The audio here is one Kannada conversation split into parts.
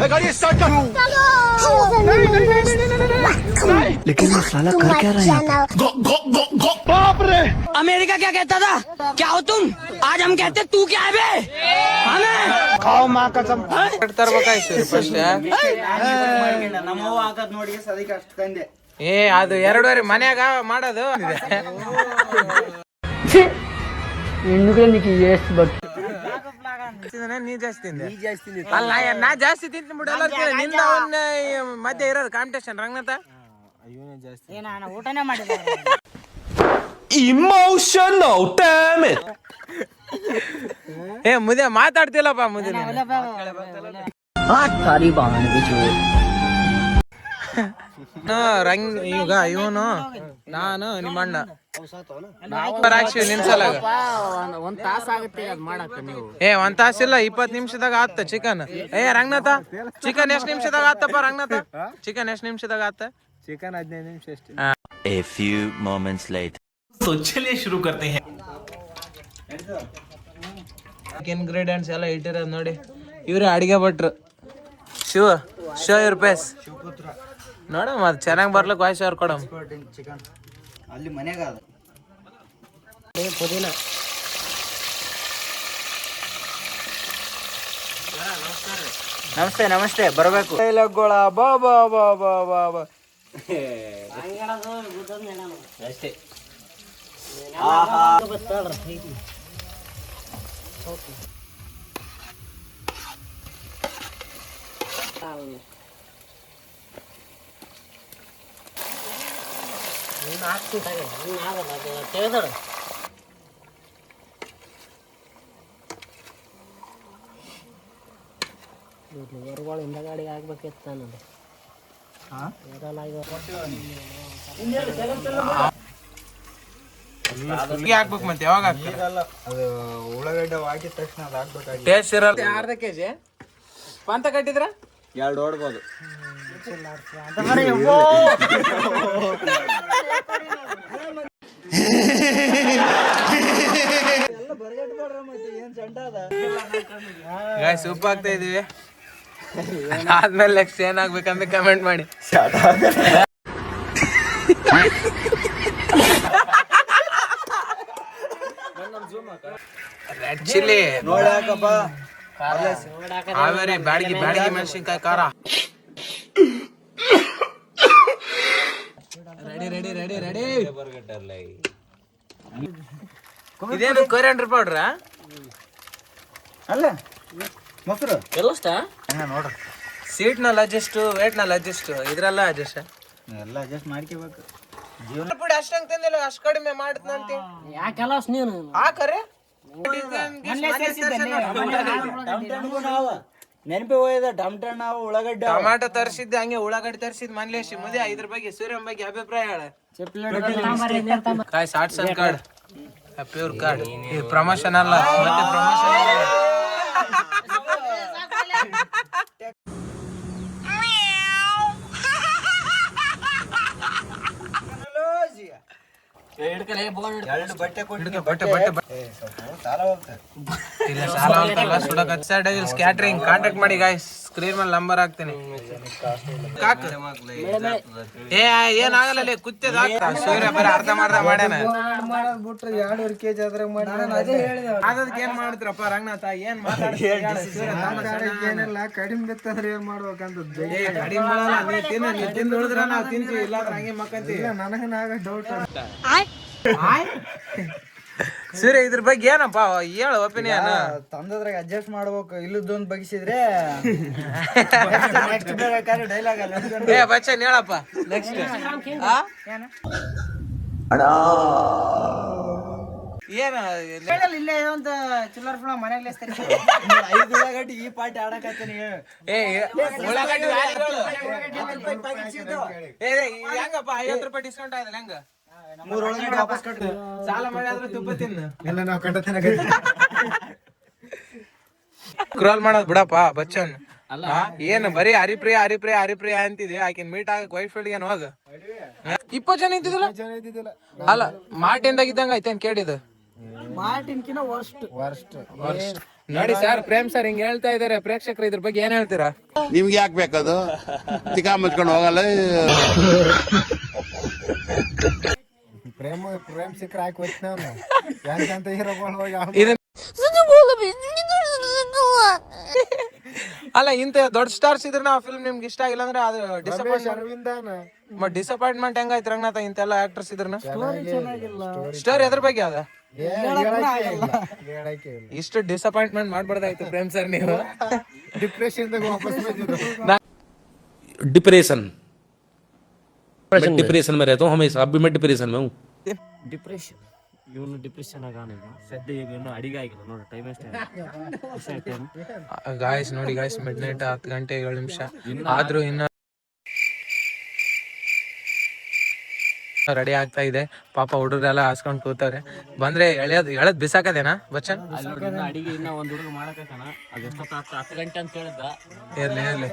गाड़ी स्टार्ट कर। लेकिन ये साला कर क्या रहा है? बाप रे, अमेरिका क्या कहता था? क्या हो तुम? आज हम कहते तू क्या है बे? हमें खाओ माँ कसम। ತರ್ಬೇಕಾಯ್ತು ಫಸ್ಟ್ ನಮ್ಮವ್ವ ಹಾಕದ್ ನೋಡಿ ಅದಕ್ಕೆ ಅಷ್ಟು ತಂದೆ. ಏ ಅದು 2.5 ಮನ್ಯಾಗ ಮಾಡೋದು ನೀ ಜಾಸ್ತಿ ತಿಂದೆ ಅಲ್ಲ ನಾ ಜಾಸ್ತಿ ತಿಂತೀನಿ ಬಿಡು ಎಲ್ಲರೂ ನಿಂದ ಅವನ್ನ ಮಧ್ಯೆ ಇರೋದು ಕಾಂಪಿಟೇಷನ್ ರಂಗನಾಥ ಊಟನೇ ಮಾಡಿಲ್ಲ. Emotional damage. ಏ ಮುದ್ದೆ ಮಾತಾಡ್ತಿಲ್ಲಪ್ಪ ಮುದ್ದೆ ರಂಗ್ ಈಗ ಇವನು ನಾನು ನಿಮ್ಮಣ್ಣ ಹಾಕ್ಸಿವಿ ನಿನ್ಸಲ ಒಂದ್ ತಾಸ ಆಗುತ್ತೆ ಅದ್ ಮಾಡಾಕ ನೀವು. ಏ 1 ತಾಸಿಲ್ಲ 20 ನಿಮಿಷದಾಗ ಆತ ಚಿಕನ್. ಏ ರಂಗನಾಥ ಚಿಕನ್ ಎಷ್ಟ್ ನಿಮಿಷದಾಗ ಆತಪ್ಪ ರಂಗನಾಥ? ಚಿಕನ್ ಎಷ್ಟ್ ನಿಮಿಷದಾಗ ಆತ? ಚಿಕನ್ 15 ನಿಮಿಷ ಅಷ್ಟೇ. A few moments later. तो चलिए शुरू करते हैं. ಇಂಗ್ರೀಡಿಯೆಂಟ್ಸ್ ಎಲ್ಲ ಇಟ್ಟಿರೋದು ನೋಡಿ. ಇವ್ರೆ ಅಡಿಗೆ ಭಟ್ರು. ಶಿವ ಶೋ ಯುವರ್ ಫೇಸ್ ನೋಡಮ್ಮ, ಅದು ಚೆನ್ನಾಗಿ ಬರ್ಲಿಕ್ಕೆ ವಾಯ್ಸ್ ಅವ್ರು ಕೊಡಮ್. ಚಿಕನ್ ಅಲ್ಲಿ ಮನೆಗ ಅದು ಪುದೀನ ನಮಸ್ತೆ ನಮಸ್ತೆ ಬರಬೇಕು. ಡೈಲಾಗ್ಗಳ ಬಾ ಬಾ ಬಾ ಬಾ ಬಾ ಬಾ ಅಷ್ಟೇ. ತೆಗೆದೋಡು. ಹೊರಗಳು ಹಿಂದಗಾಡಿಗೆ ಆಗ್ಬೇಕಿತ್ತು ಅನ್ನೋದು. ಹಾಕ್ಬೇಕು ಮತ್ತೆ ಯಾವಾಗ ಹಾಕ್ತಾರೆ? ಅದು ಉಳ್ಳಾಗಡ್ಡೆ ಹಾಕಿದ ತಕ್ಷಣ ಅದು ಹಾಕ್ಬೇಕಾಗಿ ಟೇಸ್ಟ್ ಇರಲ್ಲ. ಅರ್ಧ ಕೆಜಿ ಪಂತ ಕಟ್ಟಿದ್ರ 2 ಹೊಡ್ಬೋದು. ಗಾಯ್ಸ್ ಉಪ್ಪು ಹಾಕ್ತಾ ಇದೀವಿ. ಆದ್ಮೇಲೆ ನೆಕ್ಸ್ಟ್ ಏನಾಗ್ಬೇಕಂತ ಕಮೆಂಟ್ ಮಾಡಿ. ರೆಡ್ ಚಿಲ್ಲಿ ನೋಡಿ ಹಾಕಪ್ಪ. ಹಾವೇರಿ ಬ್ಯಾಡಗಿ ಮೆಣಸಿನ್ಕಾಯಿ ಖಾರ. Ready ready ready ready. ಇದೇನು ಕೊರಿಯಾಂಡರ್ ಪೌಡ್ರ? ಅಲ್ಲ ಮೊಸರು ಎಲ್ಲಷ್ಟ ನೋಡ್ರಿ. ಸೀಟ್ ನಲ್ಲಿ ಅಡ್ಜಸ್ಟ್, ವೇಟ್ ನಲ್ಲಿ ಅಡ್ಜಸ್ಟ್, ಇದ್ರಲ್ಲ ಅಡ್ಜಸ್ಟ್ ಎಲ್ಲ ಅಡ್ಜಸ್ಟ್ ಮಾಡ್ಕೋಬೇಕು. ಪುಡಿ ಅಷ್ಟಂಗ್ ತಂದಿಲ್ಲ, ಅಷ್ಟ್ ಕಡಿಮೆ ಮಾಡ್ತಂತೆ ಯಾಕೆಲ್ಲ ನೀನು ಹಾಕರೆ ನೆನಪಿ ಹೋಯ್ದ ಟಮಟಣ್ಣ ನಾವು ಉಳ್ಳಾಗಡ್ಡೆ ಟೊಮಾಟೊ ತರಿಸಿದ್ದೆ, ಹಂಗೆ ಉಳ್ಳಾಗಡ್ಡೆ ತರಿಸಿದ್ ಮನ್ಲೇಶಿ ಮುದೆ. ಇದ್ರ ಬಗ್ಗೆ ಸೂರ್ಯನ ಬಗ್ಗೆ ಅಭಿಪ್ರಾಯ ಹೇಳ. Guys arts and card pure card. ಇದು ಪ್ರಮೋಷನ್ ಅಲ್ಲ, ಮತ್ತೆ ಪ್ರಮೋಷನ್ ಎರಡು ಬಟ್ಟೆ ಕೊಟ್ಟು ಬಟ್ಟೆ ಸಾಲ ಹೋಗ್ತದೆ. ಇಲ್ಲ ಸಾಲ ಅಂತಲ್ಲ, ಸುಡಕ ಕ್ಯಾಟ್ರಿಂಗ್ ಕಾಂಟ್ಯಾಕ್ಟ್ ಮಾಡಿ ಗಾಯ್ಸ್. ಸ್ಕ್ರೀನ್ ಮೇಲೆ ನಂಬರ್ ಹಾಕ್ತೀನಿ. ಏ ಏನಾಗಲ್ಲ, ಕುತ್ತದ ಸೂರ್ಯ ಬರೀ ಅರ್ಧ ಮಾಡ್ಯಾನ. ಬಿಟ್ರೆ 2.5 kg ಅದ್ರಾಗ ಮಾಡಿ ಅದಕ್ಕೆ ಏನ್ ಮಾಡ್ತಿರಪ್ಪ ರಂಗನಾಥ? ಏನ್ ಏನಿಲ್ಲ, ಕಡಿಮೆ ಬಿತ್ತಂದ್ರೆ ಏನ್ ಮಾಡ್ಬೇಕಂತದ್ದು ಕಡಿಮೆ ಮಾಡಲ್ಲ. ನೀ ತಿಂದು ಉಳಿದ್ರ ನಾವು ತಿಂತೀವಿ, ಇಲ್ಲಾಂದ್ರೆ ಹಂಗೆ ಮಕ್ಕಂತೀವಿ. ನನಗನಾಗ ಡೌಟ್. ಸೂರ್ಯ ಇದ್ರ ಬಗ್ಗೆ ಏನಪ್ಪ ಹೇಳು ಒಪಿನಿಯನ್. ತಂದದ್ರಾಗ ಅಡ್ಜಸ್ಟ್ ಮಾಡ್ಬೇಕು, ಇಲ್ಲದೊಂದು ಬಗ್ಸಿದ್ರೆ ನೆಕ್ಸ್ಟ್ ಡೈಲಾಗ್ ಅಲ್ಲ. ಏ ಬಚ್ಚನ್ ಹೇಳಪ್ಪ ನೆಕ್ಸ್ಟ್. ಏನ ಇಲ್ಲೇ ಒಂದು ಚಿಲ್ಲರ್ ಫುಳ ಮನೆಯಲ್ಲೇ 5 ಉಳ್ಳಾಗಡ್ಡಿ ಈ ಪಾಟಿ ಆಡಕತ್ತೀನಿ. ಉಳ್ಳಾಗಡ್ಡಿ ಹೆಂಗಪ್ಪ 50 ರೂಪಾಯಿ ಡಿಸ್ಕೌಂಟ್ ಆಯ್ತಲ್ಲ ಹೆಂಗ? 3 ಉಳ್ಳಾಗಡ್ಡಿ ವಾಪಸ್ ಕಟ್ಟು. ಸಾಲ ಮಾಡಿ ಆದ್ರೆ ತುಪ್ಪ ತಿನ್ನು. ಎಲ್ಲ ನಾವು ಕಟ್ಟತನ ಕ್ರಾಲ್ ಮಾಡೋದ್ ಬಿಡಪ್ಪ ಬಚ್ಚನ್. ಏನು ಬರೀ ಹರಿಪ್ರಿಯ ಹರಿಪ್ರಿಯ ಹರಿಪ್ರಿಯ ಅಂತಿದ್ವಿ. ಆಕಿನ್ ಮೀಟ್ ಆಗಕ್ ವೈಟ್ ಫೀಲ್ಡ್ ಏನ್ ಹೋಗ 20 ಜನ ಇದ್ದಿದ್ದಿಲ್ಲ. ಅಲ್ಲ ಮಾರ್ಟಿನ್ದಾಗ ಇದ್ದಂಗ ಐತೇನ್ ಕೇಳಿದ? ಮಾರ್ಟಿನ್ಕಿನ ವರ್ಸ್ಟ್. ನೋಡಿ ಸರ್, ಪ್ರೇಮ್ ಸರ್ ಹಿಂಗ್ ಹೇಳ್ತಾ ಇದಾರೆ, ಪ್ರೇಕ್ಷಕರು ಇದ್ರ ಬಗ್ಗೆ ಏನ್ ಹೇಳ್ತೀರಾ? ನಿಮ್ಗೆ ಯಾಕೆ ಬೇಕದು? ಚಿಕ್ಕ ಮುಚ್ಕೊಂಡು ಹೋಗಲ್ಲ. ಅಲ್ಲ, ಇಂತ ದೊಡ್ಡ ಸ್ಟಾರ್ಸ್ ಇದ್ರ ನಾವು ಫಿಲ್ಮ್ ನಿಮ್ಗೆ ಇಷ್ಟ ಆಗಿಲ್ಲ ಅಂದ್ರೆ ಅದು ಡಿಸಪಾಯಿಂಟ್ಮೆಂಟ್ ಹೆಂಗಾಯ್ತು ರಂಗನಾಥ? ಇಂತೆಲ್ಲ ಆಕ್ಟರ್ಸ್ ಇದ್ರನ ಸ್ಟೋರಿ ಎದ್ರ ಬಗ್ಗೆ ಅದ? ಇಷ್ಟು ಡಿಸಪಾಯಿಂಟ್ಮೆಂಟ್ ಮಾಡ್ಬಾರ್ದಾಯ್ತು ಪ್ರೇಮ್ ಸರ್ ನೀವು. डिप्रेशन मैं डिप्रेशन में रहता हूँ हमेशा. अब भी मैं डिप्रेशन में हूँ. ಡಿಪ್ರೆಷನ್ ಇವನು ಡಿಪ್ರೆಷನ್ ಆಗಾನಿಲ್ಲ ಸದ್ಯ. ಈಗ ಇನ್ನೂ ಅಡಿಗೆ ಆಗಿಲ್ಲ ನೋಡಿ, ಟೈಮ್ ಎಷ್ಟು ಗಾಯ್ಸ್ ನೋಡಿ ಗಾಯ್ಸ್, ಮಿಡ್ ನೈಟ್ 10 ಗಂಟೆ 7 ನಿಮಿಷ ಆದ್ರೂ ಇನ್ನ ರೆಡಿ ಆಗ್ತಾ ಇದೆ. ಪಾಪ ಹುಡುಗರೆಲ್ಲ ಹಾಸ್ಕೊಂಡ್ ಕೂತವ್ರೆ. ಬಂದ್ರೆ ಎಳದ್ ಬಿಸಾಕದೇನಾ ಬಚ್ಚನ್? ಅಡಿಗೆ ಇನ್ನ ಒಂದ್ ಹುಡುಗ ಮಾಡಕತ್ತಾನ. ಅದೆಷ್ಟೊತ್ತ 10 ಗಂಟೆ ಅಂತ ಹೇಳಿದ. ಇರ್ಲಿ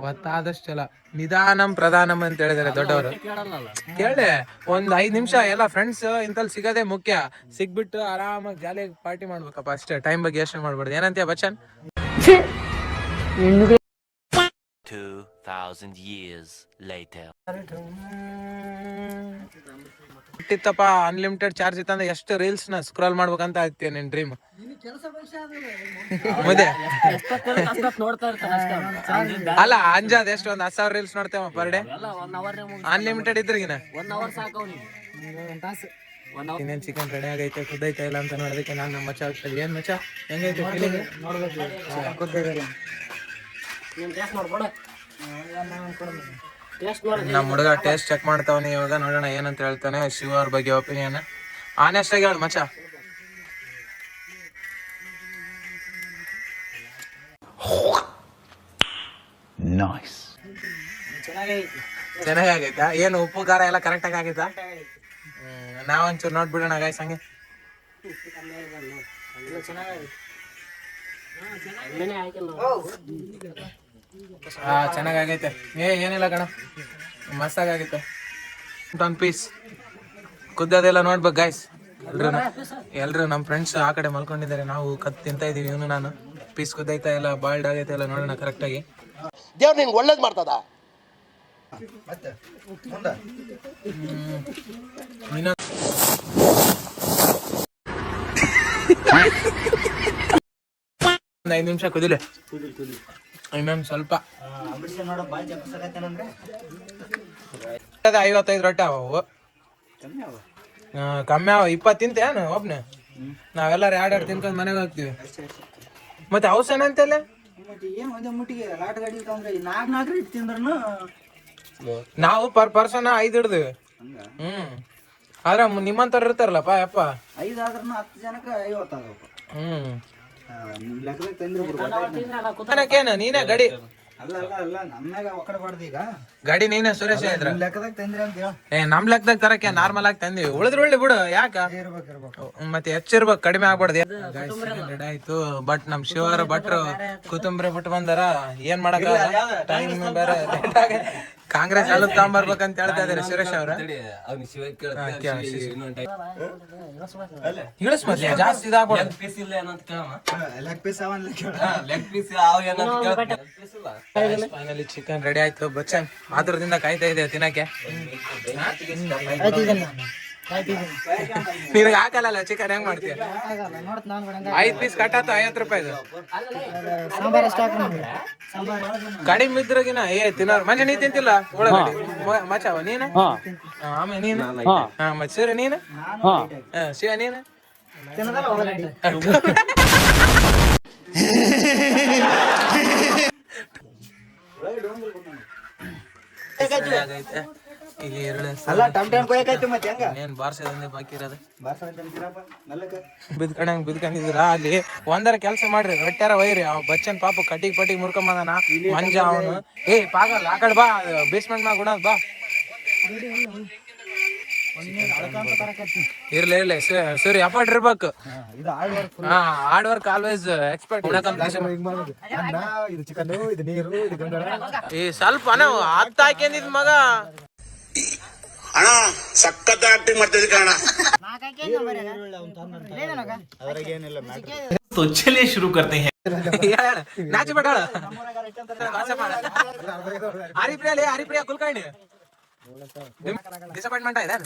ಒತ್ತಾದಷ್ಟೆಲ್ಲ ನಿಧಾನಂ ಪ್ರಧಾನಂ ಅಂತ ಹೇಳಿದಾರೆ ದೊಡ್ಡವರು. ಕೇಳಿ ಒಂದ್ 5 ನಿಮಿಷ ಎಲ್ಲ ಫ್ರೆಂಡ್ಸ್ ಇಂತಲ್ಲಿ ಸಿಗೋದೇ ಮುಖ್ಯ. ಸಿಗ್ಬಿಟ್ಟು ಆರಾಮಾಗಿ ಜಾಲಿಯಾಗಿ ಪಾರ್ಟಿ ಮಾಡ್ಬೇಕಪ್ಪ ಅಷ್ಟೇ. ಟೈಮ್ ಬಗ್ಗೆ ಯೋಚನೆ ಮಾಡ್ಬಾರ್ದು. ಏನಂತೀಯ ಬಚ್ಚನ್? 2000 years later. ಇತ್ತಪ್ಪ ಅನ್ಲಿಮಿಟೆಡ್ ಚಾರ್ಜ್ ಇತ್ತಂದ್ರೆ ಎಷ್ಟು ರೀಲ್ಸ್ ನ ಸ್ಕ್ರಾಲ್ ಮಾಡ್ಬೇಕಂತ ಆಗ್ತೀಯ ನಿನ್ ಡ್ರೀಮ್? ಮುದೆ ಅಲ್ಲ ಅಂಜಾದ ಎಷ್ಟು ಒಂದ್ 10,000 ರೀಲ್ಸ್ ನೋಡ್ತೇವ ಪರ್ ಡೇ ಅನ್ಲಿಮಿಟೆಡ್ ಇದ್ರಿಗಿನ. ಇನ್ನೇನ್ ಚಿಕನ್ ರೆಡಿ ಆಗೈತೆ, ಕುದ್ದೈತೆ ಇಲ್ಲ ಅಂತ ನೋಡೋದಕ್ಕೆ ನಾನು ನಮ್ಮ ಮಚ್ಚ ಆಗ್ತದೆ. ಏನ್ ಮಚ್ಚ ಹೆಂಗೈತೆ ಫೀಲಿಂಗ್? ನಮ್ಮ ಹುಡುಗ ಟೇಸ್ಟ್ ಚೆಕ್ ಮಾಡ್ತಾವನಿ ಇವಾಗ. ನೋಡೋಣ ಏನಂತ ಹೇಳ್ತಾನೆ. ಶಿವ ಅವ್ರ ಬಗ್ಗೆ ಒಪಿನಿಯನ್ ಆನೆಸ್ಟ್ ಆಗಿ ಹೇಳು ಮಚ್ಚ. ಚೆನ್ನಾಗೈತಾ? ಏನು ಉಪ್ಪು ಖಾರ ಎಲ್ಲ ಕರೆಕ್ಟ್ ಆಗಿ ಆಗೈತಾ? ನಾವಂಚೂರು ನೋಡ್ಬಿಡೋಣ ಗಾಯ್ಸ್ ಹಂಗೆ. ಚೆನ್ನಾಗೈತೆ. ಏನಿಲ್ಲ ಕಣ, ಮಸ್ತಾಗೈತೆ. ಒಂದ್ ಪೀಸ್ ಕುದ್ದದೆಲ್ಲ ನೋಡ್ಬೇಕು ಗಾಯ್ಸ್. ಎಲ್ರು ನಮ್ಮ ಫ್ರೆಂಡ್ಸ್ ಆ ಕಡೆ ಮಲ್ಕೊಂಡಿದ್ದಾರೆ, ನಾವು ಕತ್ ತಿಂತಾ ಇದೀವಿ. ಇವನು ನಾನು ಪೀಸ್ ಕುದ್ದೈತಾ ಇಲ್ಲ ಬಾಯ್ಲ್ಡ್ ಆಗೈತೆ ಎಲ್ಲ ನೋಡೋಣ ಕರೆಕ್ಟ್ ಆಗಿ. ದೇವ್ರು ನಿನ್ಗೆ ಒಳ್ಳೇದ್ ಮಾಡ್ತದ. ಒಂದು 5 ನಿಮಿಷ ಕುದಿಲೆ. ಇನ್ನೊಂದು ಸ್ವಲ್ಪ 55 ರೊಟ್ಟಿ ಅವು ಕಮ್ಮಿ ಅವ. 20 ತಿಂತೆ ಏನು ಒಬ್ನೇ? ನಾವೆಲ್ಲಾರು 2 ತಿನ್ಕೊಂಡ್ ಮನೆಗೆ ಹೋಗ್ತೀವಿ. ಮತ್ತೆ ಔಷಧ ಅಂತಲ್ಲ ಏನ್ ಒಂದೇ ಮುಟ್ಟಿಗೆ ಲಾಟ್ ಗಾಡಿ ತಗೊಂಡ್ರೆ 4 ಇಟ್ಟು ತಿಂದ್ರೂ ನಾವು ಪರ್ ಪರ್ಸನ್ 5 ಹಿಡ್ದಿವಿ. ಆದ್ರೆ ನಿಮ್ಮಂತವ್ರು ಇರ್ತಾರಲ್ಲಪ್ಪ ಯಪ್ಪ, 5 ಆದ್ರೂ 10 ಜನಕ್ಕೆ 50 ಆಗಬೇಕು. ನಿಮ್ ಲೆಕ್ಕದಾಗ ತಂದ್ರೇನು ನೀನೇ ಗಡಿ? ಅಲ್ಲ ನಮ್ನಾಗ ಒಕ್ಕಡಬಾರ್ದು. ಈಗ ಗಾಡಿ ನೀನೇ ಸುರೇಶ್ ಇದ್ರ ಲೆಕ್ಕದಾಗ ತಂದ್ರಿ ಅಂತ ಹೇಳ. ನಮ್ ಲೆಕ್ಕದಾಗ ತರಕ್ಕೆ ನಾರ್ಮಲ್ ಆಗಿ ತಂದಿವಿ. ಉಳಿದ್ರು ಒಳ್ಳೆ ಬಿಡು, ಯಾಕ ಮತ್ತೆ ಹೆಚ್ಚಿರ್ಬೇಕು, ಕಡಿಮೆ ಆಗ್ಬಾರ್ದು. ರೆಡಿ ಆಯ್ತು. ಬಟ್ ನಮ್ ಶಿವರ ಭಟ್ರು ಕೊತ್ತಂಬರಿ ಬಿಟ್ಟು ಬಂದಾರ. ಏನ್ ಮಾಡಕ ಟೈಮ್ ಬೇರೆ ಕಾಂಗ್ರೆಸ್ ಎಲ್ಲ ತಗೊಂಬರ್ಬೇಕಂತ ಹೇಳ್ತಾ ಇದಾರೆ ಸುರೇಶ್ ಅವ್ರ. ಇಳಿಸ್ ಮೊದ್ಲು ಜಾಸ್ತಿ ಇದಾಗ್ಬಾರ್ದು. ಫೈನಲಿ ಚಿಕನ್ ರೆಡಿ ಆಯ್ತು ಬಚ್ಚನ್. ಆದ್ರದಿಂದ ಕಾಯ್ತಾ ಇದೆ ತಿನ್ನಕ್ಕೆ. ನಿನಗೆ ಹಾಕಲ್ಲ ಚಿಕನ್, ಹೆಂಗ್ ಮಾಡ್ತೀಯ? 5 ಪೀಸ್ ಕಟ್ಟಾತು 50 ರೂಪಾಯಿದು. ಕಡಿಮೆ ಇದ್ರಗಿನ ತಿನ್ನೋರು. ಮಂಜ ನೀ ತಿಂತಿಲ್ಲ ಒಳಗಡೆ ಮಚಾವ ನೀನ? ಆಮೇಲೆ ನೀನು ಮತ್ತೆ ಶಿವ ನೀನು? ಶಿವ ನೀನು? ಇಲ್ಲಿ ಏನ್ ಬಾರ್ಸೋದಂದೆ ಬಾಕಿ ಇರೋದು. ಬಿದ್ಕೊಂಡಿದ್ರ ಅಲ್ಲಿ ಒಂದರ ಕೆಲಸ ಮಾಡ್ರಿ, ರೊಟ್ಟಾರ ಒಯ್ರಿ. ಅವ್ ಬಚ್ಚನ್ ಪಾಪ ಕಟ್ಟಿಗೆ ಮುರ್ಕೊಂಬಂದಾನ ಮಂಜ ಅವನು. ಪಾಗಲ್ ಆ ಕಡೆ ಬಾ, ಬೇಸ್ಮೆಂಟ್ ಮ್ಯಾಗ ಗುಣ ಬಾ. ಇರ್ಲಿ ಸರಿ ಎಫರ್ಟ್ ಇರ್ಬೇಕು. Hard work always expert. ಸ್ವಲ್ಪ ನಾವು 10 ಹಾಕಿದ್ ಮಗ ಅಣ್ಣ ಸಖತ್ ಆಕ್ಟಿಂಗ್ ಮಾಡ್ತಿದ್ದೆ ಕಣ. तो चलिए शुरू करते हैं। ನಾಚಿ ಬಿಡ ಹರಿಪ್ರಿಯ ಕುಲ್ಕರ್ಣಿ ಡಿಸಪಾಯಿಂಟ್ಮೆಂಟ್ ಆಯ್ತಾ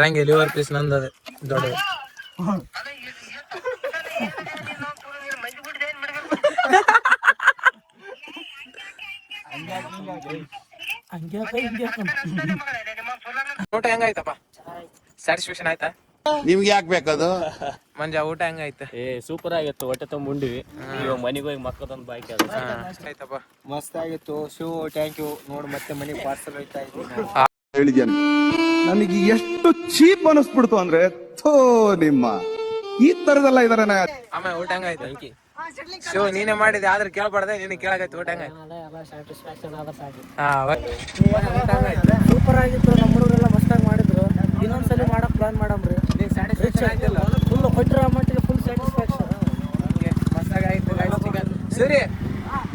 ರಂಗಿ ಲಿವರ್ ಪೀಸ್ ನಂದದ ದೊಡ್ಡ ಊಟ ಹೆಂಗಾಯ್ತಪ್ಪ ಸ್ಯಾಟಿಸ್ಫ್ಯಾಕ್ಷನ್ ಆಯ್ತಾ ನಿಮ್ಗೆ ಯಾಕೆ ಬೇಕದು ಮಂಜ ಊಟ ಹೆಂಗಾಯ್ತು ಏ ಸೂಪರ್ ಆಗಿತ್ತು, ಹೊಟ್ಟೆ ತುಂಬ ಉಂಡಿವಿ. ಇವಾಗ ಮನೆಗೆ ಹೋಗಿ ಮಕ್ಕದೊಂದು ಬಾಯ್ಕೆ ಅದು ಆಯ್ತಪ್ಪ ಮಸ್ತ್ ಆಗಿತ್ತು ಶಿವ, ಥ್ಯಾಂಕ್ ಯು. ನೋಡ್ ಮತ್ತೆ ಮನೆಗೆ ಪಾರ್ಸಲ್ ಹೋಯ್ತಾ ಇದ್ದೀನಿ. ಹೇಳಿದ್ದೇನೆ ನನಗೆ ಎಷ್ಟು ಚೀಪ್ ಅನಿಸ್ಬಿಡ್ತು ಅಂದ್ರೆ ಥೋ ನಿಮ್ಮ ಈ ತರದೆಲ್ಲ ಇದಾರೆ. ಆಮೇಲೆ ಊಟ ಹೆಂಗಾಯ್ತು ಶಿವ? ನೀನೇ ಮಾಡಿದೆ ಆದ್ರೆ ಕೇಳ್ಬಾರ್ದೆ, ನಿನಗೆ ಕೇಳಾಗೈತೆ ಊಟ ಹೆಂಗಾಯ್ತು? ಸೂಪರ್ ಆಗಿತ್ತು. ನಮ್ಮ ಹುಡುಗರೆಲ್ಲ ಮಸ್ತಾಗಿ ಮಾಡಿದ್ರು. ಇನ್ನೊಂದ್ಸಲಿ ಮಾಡಕ್ ಪ್ಲಾನ್ ಮಾಡಮ್ರಿ. ಫುಲ್ ಕೊಟ್ಟಿರೋ ಅಮೌಂಟಿಗೆ ಫುಲ್ ಸ್ಯಾಟಿಸ್ಫ್ಯಾಕ್ಷನ್. ಮಸ್ತಾಗಿ ಆಯ್ತು ಚಿಕನ್. ಸರಿ,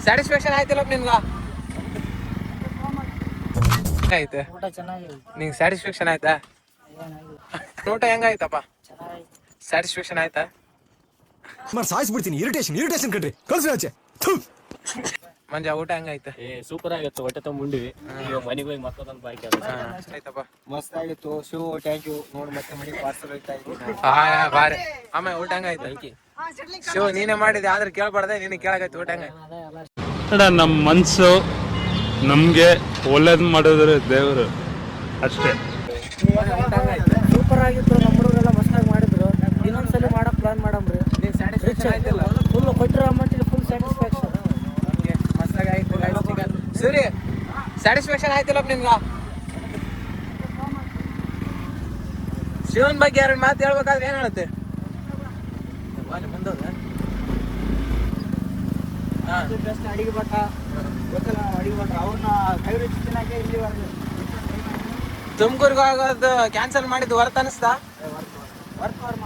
ಸ್ಯಾಟಿಸ್ಫ್ಯಾಕ್ಷನ್ ಆಯ್ತಲ್ಲ ನಿನ್ಗ? ಆಯ್ತು, ಊಟ ಚೆನ್ನಾಗಿದೆ. ನಿಂಗೆ ಸ್ಯಾಟಿಸ್ಫ್ಯಾಕ್ಷನ್ ಆಯ್ತಾ? ಊಟ ಹೆಂಗಾಯ್ತಪ್ಪ? ಸ್ಯಾಟಿಸ್ಫ್ಯಾಕ್ಷನ್ ಆಯ್ತಾ? ಸಾಯಿಸ್ಬಿಡ್ತೀನಿ. ಇರಿಟೇಷನ್ ಕಣ್ರಿ, ಕಳ್ಸಿ ಆಚೆ. ಮಂಜ ಊಟ ಹೆಂಗಾಯ್ತು? ಏ ಸೂಪರ್ ಆಗಿತ್ತು, ಹೊಟ್ಟೆ ತುಂಬ ಉಂಡಿವಿ. ಇವಾಗ ಮನೆಗೆ ಹೋಗಿ ಮಕ್ಕದೊಂದು ಬಾಯ್ಕೆ ಅದು ಆಯ್ತಪ್ಪ ಮಸ್ತ್ ಆಗಿತ್ತು ಶಿವ, ಥ್ಯಾಂಕ್ ಯು. ನೋಡ್ ಮತ್ತೆ ಮನೆಗೆ ಪಾರ್ಸಲ್ ಹೋಯ್ತಾ ಇದ್ದೀನಿ. ಬಾರಿ. ಆಮೇಲೆ ಊಟ ಹೆಂಗಾಯ್ತು? ಶಿವ, ನೀನೇ ಮಾಡಿದೆ ಆದ್ರೆ ಕೇಳ್ಬಾರ್ದೆ, ನಿನಗೆ ಕೇಳಾಗೈತೆ ಊಟ ಹೆಂಗಾಯ್ತು? ನಮ್ಮ ಮನ್ಸು ನಮ್ಗೆ ಒಳ್ಳೇದ್ ಮಾಡಿದ್ರೆ ದೇವರು ಅಷ್ಟೇ. ಸೂಪರ್ ಆಗಿತ್ತು. ನಮ್ಮ ಹುಡುಗರೆಲ್ಲ ಮಸ್ತಾಗಿ ಮಾಡಿದ್ರು. ಇನ್ನೊಂದ್ಸಲಿ ಮಾಡಕ್ ಪ್ಲಾನ್ ಮಾಡಮ್ರಿ. ಫುಲ್ ಕೊಟ್ಟಿರೋ ಅಮೌಂಟಿಗೆ ಫುಲ್ ಸ್ಯಾಟಿಸ್ಫ್ಯಾಕ್ಷನ್. ಮಸ್ತಾಗಿ ಆಯ್ತು ಚಿಕನ್. ಸರಿ, ಸ್ಯಾಟಿಸ್ಫ್ಯಾಕ್ಷನ್ ಆಯ್ತಲ್ಲ ನಿನ್ಗ? ಶಿವನ್ ಬಗ್ಗೆ ಎರಡು ಮಾತು ಹೇಳ್ಬೇಕಾದ್ರೆ ಏನ್ ಹೇಳುತ್ತೆ? ಬೆಸ್ಟ್ ಅಡಿಗೆ ಭಟ್ಟ ಗೊತ್ತಲ್ಲ, ಅಡಿಗೆ ಭಟ್ರ ಅವ್ರನ್ನ ಫೇವ್ರೇಟ್ ಚಿಕನಾಗೆ ಇಲ್ಲಿ ತುಮಕೂರ್ಗೆ ಹೋಗೋದು ಕ್ಯಾನ್ಸಲ್ ಮಾಡಿದ್ದು ವರ್ತ್ ಅನಿಸ್ತಾ? ವರ್ಕ್ ಅವ್ರು